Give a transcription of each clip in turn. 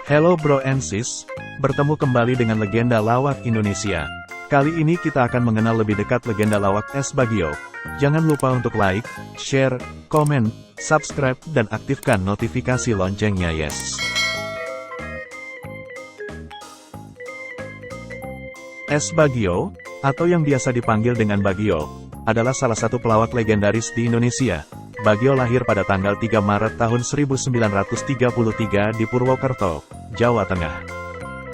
Hello bro and sis, bertemu kembali dengan legenda lawak Indonesia. Kali ini kita akan mengenal lebih dekat legenda lawak S. Bagio. Jangan lupa untuk like, share, komen, subscribe, dan aktifkan notifikasi loncengnya yes. S. Bagio, atau yang biasa dipanggil dengan Bagio, adalah salah satu pelawak legendaris di Indonesia. Bagio lahir pada tanggal 3 Maret tahun 1933 di Purwokerto, Jawa Tengah.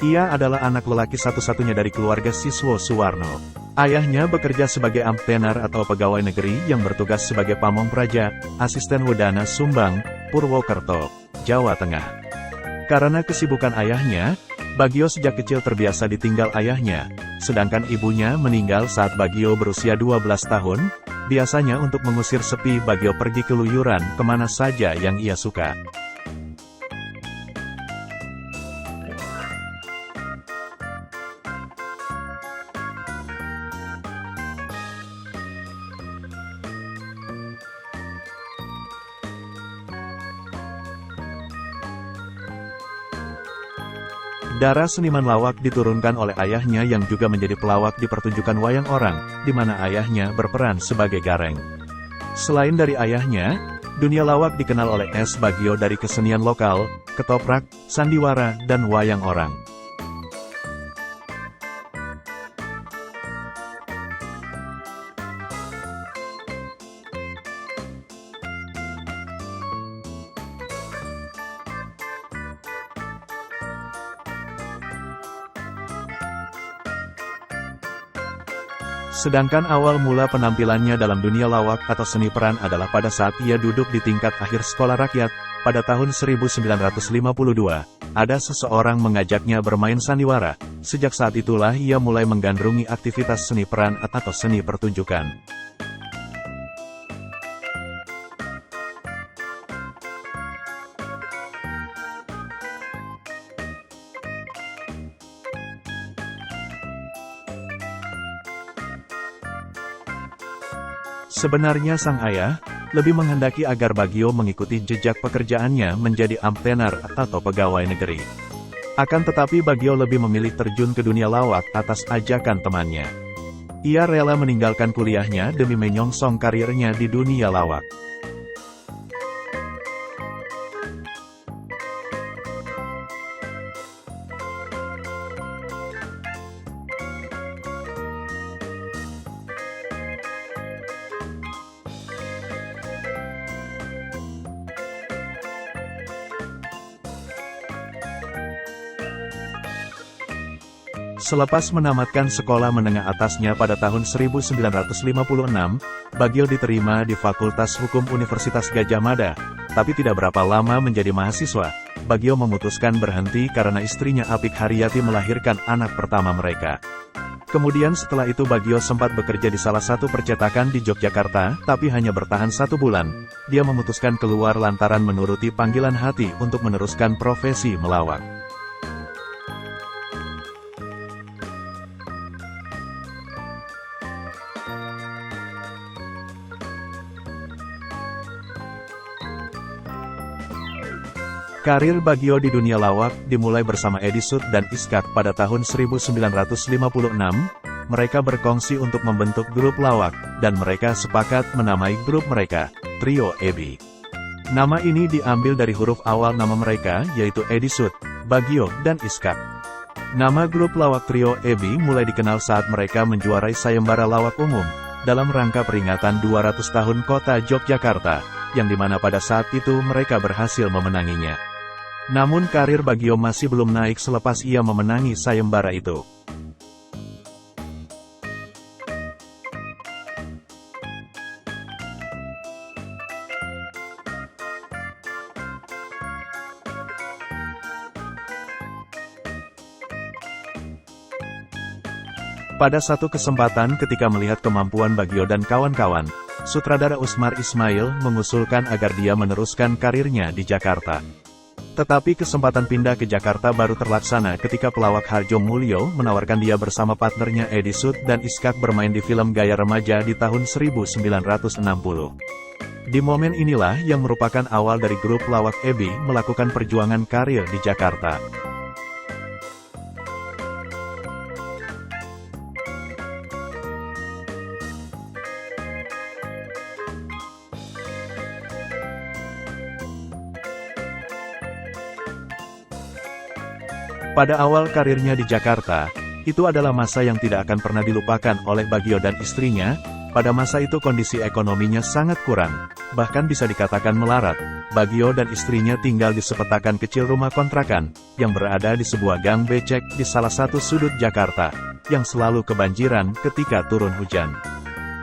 Ia adalah anak lelaki satu-satunya dari keluarga Siswo Suwarno. Ayahnya bekerja sebagai amtenar atau pegawai negeri yang bertugas sebagai pamong praja, asisten wedana Sumbang, Purwokerto, Jawa Tengah. Karena kesibukan ayahnya, Bagio sejak kecil terbiasa ditinggal ayahnya, sedangkan ibunya meninggal saat Bagio berusia 12 tahun, biasanya untuk mengusir sepi Bagio pergi keluyuran kemana saja yang ia suka. Darah seniman lawak diturunkan oleh ayahnya yang juga menjadi pelawak di pertunjukan wayang orang, di mana ayahnya berperan sebagai Gareng. Selain dari ayahnya, dunia lawak dikenal oleh S. Bagio dari kesenian lokal, ketoprak, sandiwara, dan wayang orang. Sedangkan awal mula penampilannya dalam dunia lawak atau seni peran adalah pada saat ia duduk di tingkat akhir sekolah rakyat, pada tahun 1952. Ada seseorang mengajaknya bermain sandiwara, sejak saat itulah ia mulai menggandrungi aktivitas seni peran atau seni pertunjukan. Sebenarnya sang ayah, lebih menghendaki agar Bagio mengikuti jejak pekerjaannya menjadi amtenar atau pegawai negeri. Akan tetapi Bagio lebih memilih terjun ke dunia lawak atas ajakan temannya. Ia rela meninggalkan kuliahnya demi menyongsong karirnya di dunia lawak. Selepas menamatkan sekolah menengah atasnya pada tahun 1956, Bagio diterima di Fakultas Hukum Universitas Gadjah Mada, tapi tidak berapa lama menjadi mahasiswa. Bagio memutuskan berhenti karena istrinya Apik Haryati melahirkan anak pertama mereka. Kemudian setelah itu Bagio sempat bekerja di salah satu percetakan di Yogyakarta, tapi hanya bertahan 1 bulan. Dia memutuskan keluar lantaran menuruti panggilan hati untuk meneruskan profesi melawak. Karir Bagio di dunia lawak dimulai bersama Edi Sud dan Iskak pada tahun 1956. Mereka berkongsi untuk membentuk grup lawak, dan mereka sepakat menamai grup mereka, Trio Ebi. Nama ini diambil dari huruf awal nama mereka, yaitu Edi Sud, Bagio, dan Iskak. Nama grup lawak Trio Ebi mulai dikenal saat mereka menjuarai sayembara lawak umum, dalam rangka peringatan 200 tahun kota Yogyakarta, yang dimana pada saat itu mereka berhasil memenanginya. Namun karir Bagio masih belum naik selepas ia memenangi sayembara itu. Pada satu kesempatan ketika melihat kemampuan Bagio dan kawan-kawan, sutradara Usmar Ismail mengusulkan agar dia meneruskan karirnya di Jakarta. Tetapi kesempatan pindah ke Jakarta baru terlaksana ketika pelawak Harjo Mulyo menawarkan dia bersama partnernya Edi Sud dan Iskak bermain di film gaya remaja di tahun 1960. Di momen inilah yang merupakan awal dari grup pelawak EBI melakukan perjuangan karir di Jakarta. Pada awal karirnya di Jakarta, itu adalah masa yang tidak akan pernah dilupakan oleh Bagio dan istrinya. Pada masa itu kondisi ekonominya sangat kurang, bahkan bisa dikatakan melarat. Bagio dan istrinya tinggal di sepetakan kecil rumah kontrakan, yang berada di sebuah gang becek di salah satu sudut Jakarta, yang selalu kebanjiran ketika turun hujan.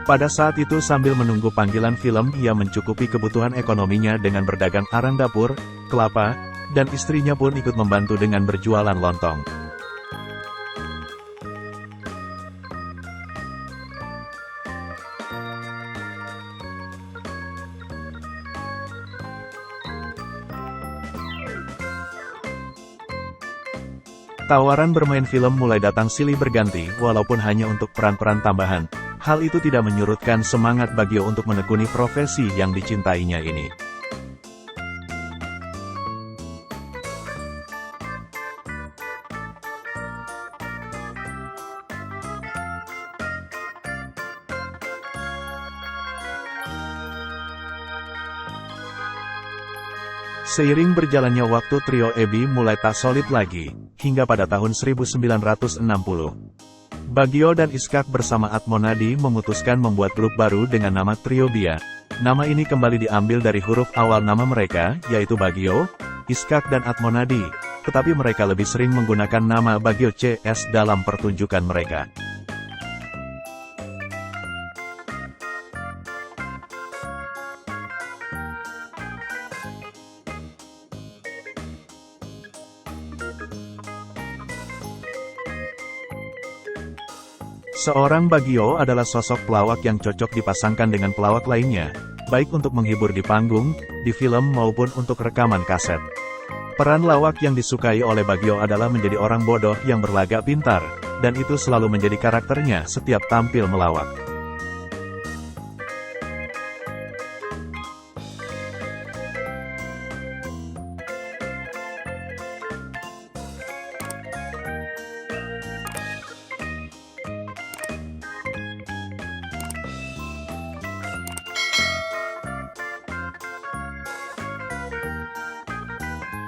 Pada saat itu sambil menunggu panggilan film, ia mencukupi kebutuhan ekonominya dengan berdagang arang dapur, kelapa, dan istrinya pun ikut membantu dengan berjualan lontong. Tawaran bermain film mulai datang silih berganti, walaupun hanya untuk peran-peran tambahan. Hal itu tidak menyurutkan semangat Bagio untuk menekuni profesi yang dicintainya ini. Seiring berjalannya waktu trio EBI mulai tak solid lagi, hingga pada tahun 1960. Bagio dan Iskak bersama Atmonadi memutuskan membuat grup baru dengan nama Trio Bia. Nama ini kembali diambil dari huruf awal nama mereka, yaitu Bagio, Iskak dan Atmonadi, tetapi mereka lebih sering menggunakan nama Bagio CS dalam pertunjukan mereka. Seorang Bagio adalah sosok pelawak yang cocok dipasangkan dengan pelawak lainnya, baik untuk menghibur di panggung, di film maupun untuk rekaman kaset. Peran lawak yang disukai oleh Bagio adalah menjadi orang bodoh yang berlagak pintar, dan itu selalu menjadi karakternya setiap tampil melawak.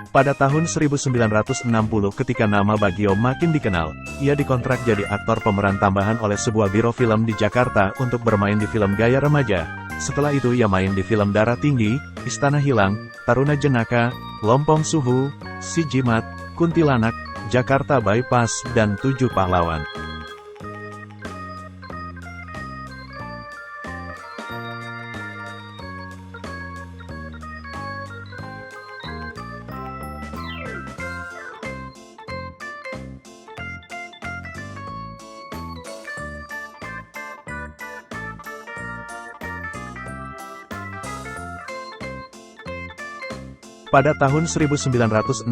Pada tahun 1960 ketika nama Bagio makin dikenal, ia dikontrak jadi aktor pemeran tambahan oleh sebuah biro film di Jakarta untuk bermain di film gaya remaja. Setelah itu ia main di film Darah Tinggi, Istana Hilang, Taruna Jenaka, Lompong Suhu, Si Jimat, Kuntilanak, Jakarta Bypass, dan 7 Pahlawan. Pada tahun 1964,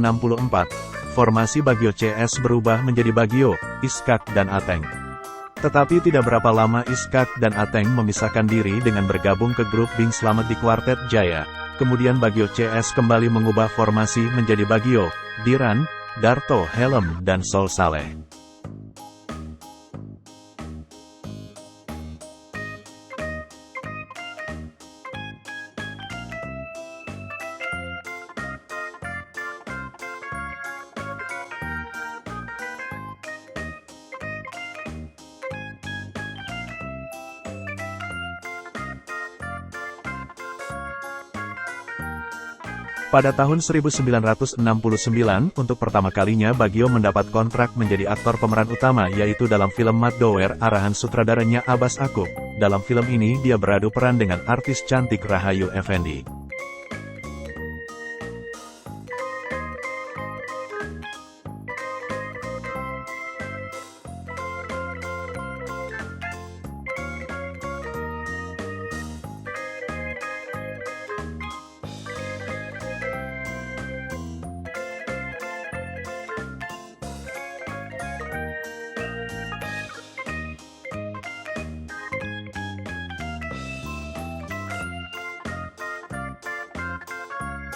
formasi Bagio CS berubah menjadi Bagio, Iskak dan Ateng. Tetapi tidak berapa lama Iskak dan Ateng memisahkan diri dengan bergabung ke grup Bing Slamet di Kuartet Jaya. Kemudian Bagio CS kembali mengubah formasi menjadi Bagio, Diran, Darto, Helm, dan Sol Saleh. Pada tahun 1969, untuk pertama kalinya Bagio mendapat kontrak menjadi aktor pemeran utama yaitu dalam film Mat Dower arahan sutradaranya Abbas Akub. Dalam film ini dia beradu peran dengan artis cantik Rahayu Effendi.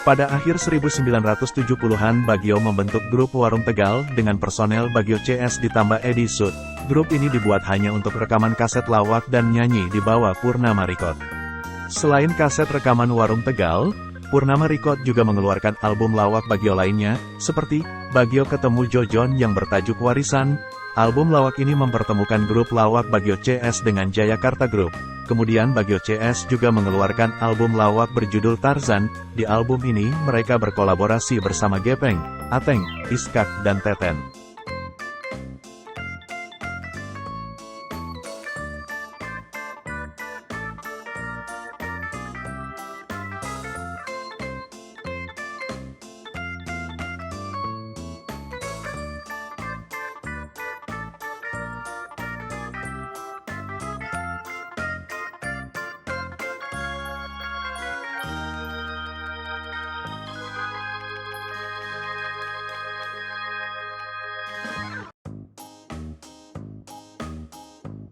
Pada akhir 1970-an Bagio membentuk grup Warung Tegal dengan personel Bagio CS ditambah Edi Sud. Grup ini dibuat hanya untuk rekaman kaset lawak dan nyanyi di bawah Purnama Record. Selain kaset rekaman Warung Tegal, Purnama Record juga mengeluarkan album lawak Bagio lainnya, seperti Bagio Ketemu Jojon yang bertajuk Warisan. Album lawak ini mempertemukan grup lawak Bagio CS dengan Jayakarta Group. Kemudian Bagio CS juga mengeluarkan album lawak berjudul Tarzan. Di album ini mereka berkolaborasi bersama Gepeng, Ateng, Iskak, dan Teten.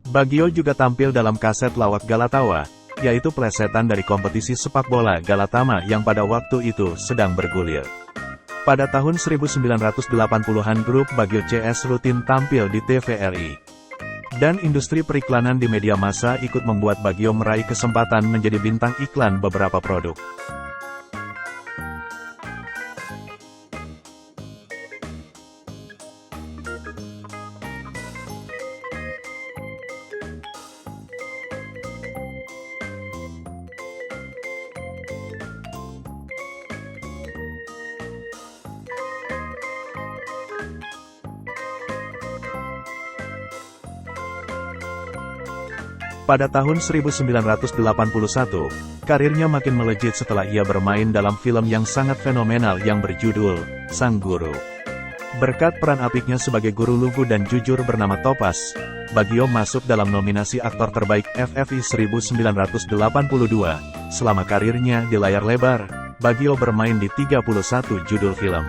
Bagio juga tampil dalam kaset lawak Galatawa, yaitu plesetan dari kompetisi sepak bola Galatama yang pada waktu itu sedang bergulir. Pada tahun 1980-an grup Bagio CS rutin tampil di TVRI. Dan industri periklanan di media massa ikut membuat Bagio meraih kesempatan menjadi bintang iklan beberapa produk. Pada tahun 1981, karirnya makin melejit setelah ia bermain dalam film yang sangat fenomenal yang berjudul Sang Guru. Berkat peran apiknya sebagai guru lugu dan jujur bernama Topas, Bagio masuk dalam nominasi aktor terbaik FFI 1982. Selama karirnya di layar lebar, Bagio bermain di 31 judul film.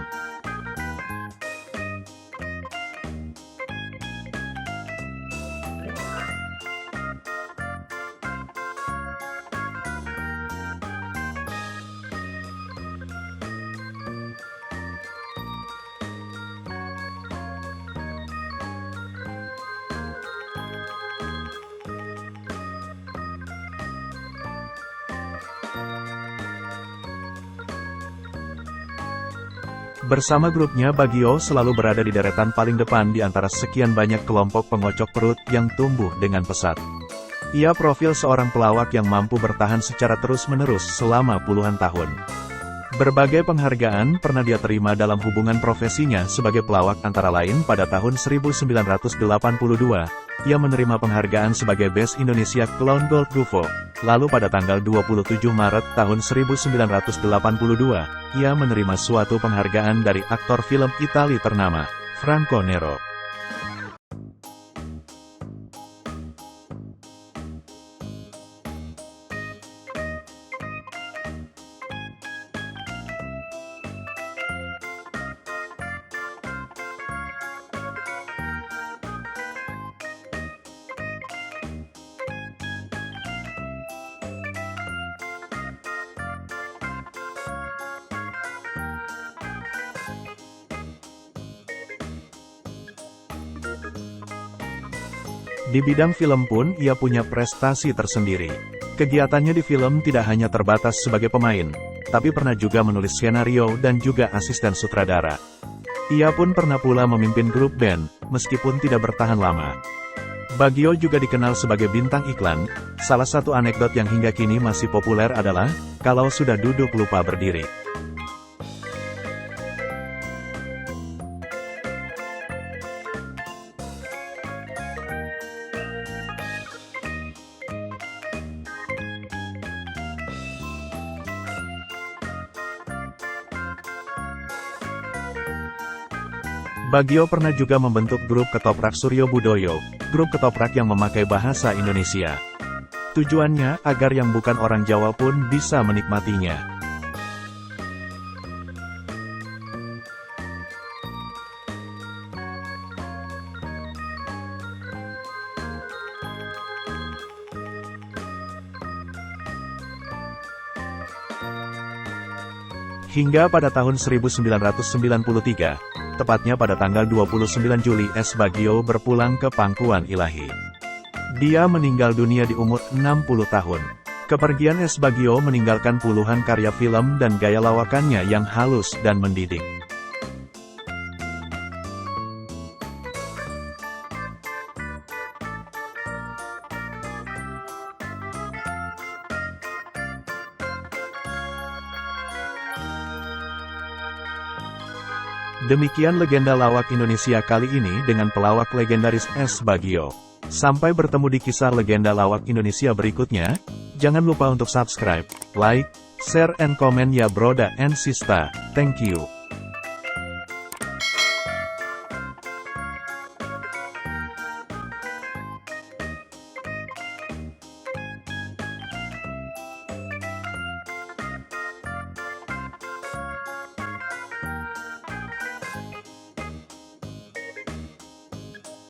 Bersama grupnya Bagio selalu berada di deretan paling depan di antara sekian banyak kelompok pengocok perut yang tumbuh dengan pesat. Ia profil seorang pelawak yang mampu bertahan secara terus-menerus selama puluhan tahun. Berbagai penghargaan pernah dia terima dalam hubungan profesinya sebagai pelawak antara lain pada tahun 1982, ia menerima penghargaan sebagai Best Indonesia Clown Gold Gufo. Lalu pada tanggal 27 Maret tahun 1982, ia menerima suatu penghargaan dari aktor film Italia ternama, Franco Nero. Di bidang film pun ia punya prestasi tersendiri. Kegiatannya di film tidak hanya terbatas sebagai pemain, tapi pernah juga menulis skenario dan juga asisten sutradara. Ia pun pernah pula memimpin grup band, meskipun tidak bertahan lama. Bagio juga dikenal sebagai bintang iklan. Salah satu anekdot yang hingga kini masih populer adalah, kalau sudah duduk lupa berdiri. Bagio pernah juga membentuk grup ketoprak Suryo Budoyo, grup ketoprak yang memakai bahasa Indonesia. Tujuannya agar yang bukan orang Jawa pun bisa menikmatinya. Hingga pada tahun 1993, tepatnya pada tanggal 29 Juli S. Bagio berpulang ke pangkuan ilahi. Dia meninggal dunia di umur 60 tahun. Kepergian S. Bagio meninggalkan puluhan karya film dan gaya lawakannya yang halus dan mendidik. Demikian legenda lawak Indonesia kali ini dengan pelawak legendaris S. Bagio. Sampai bertemu di kisah legenda lawak Indonesia berikutnya. Jangan lupa untuk subscribe, like, share and comment ya broda and sista. Thank you.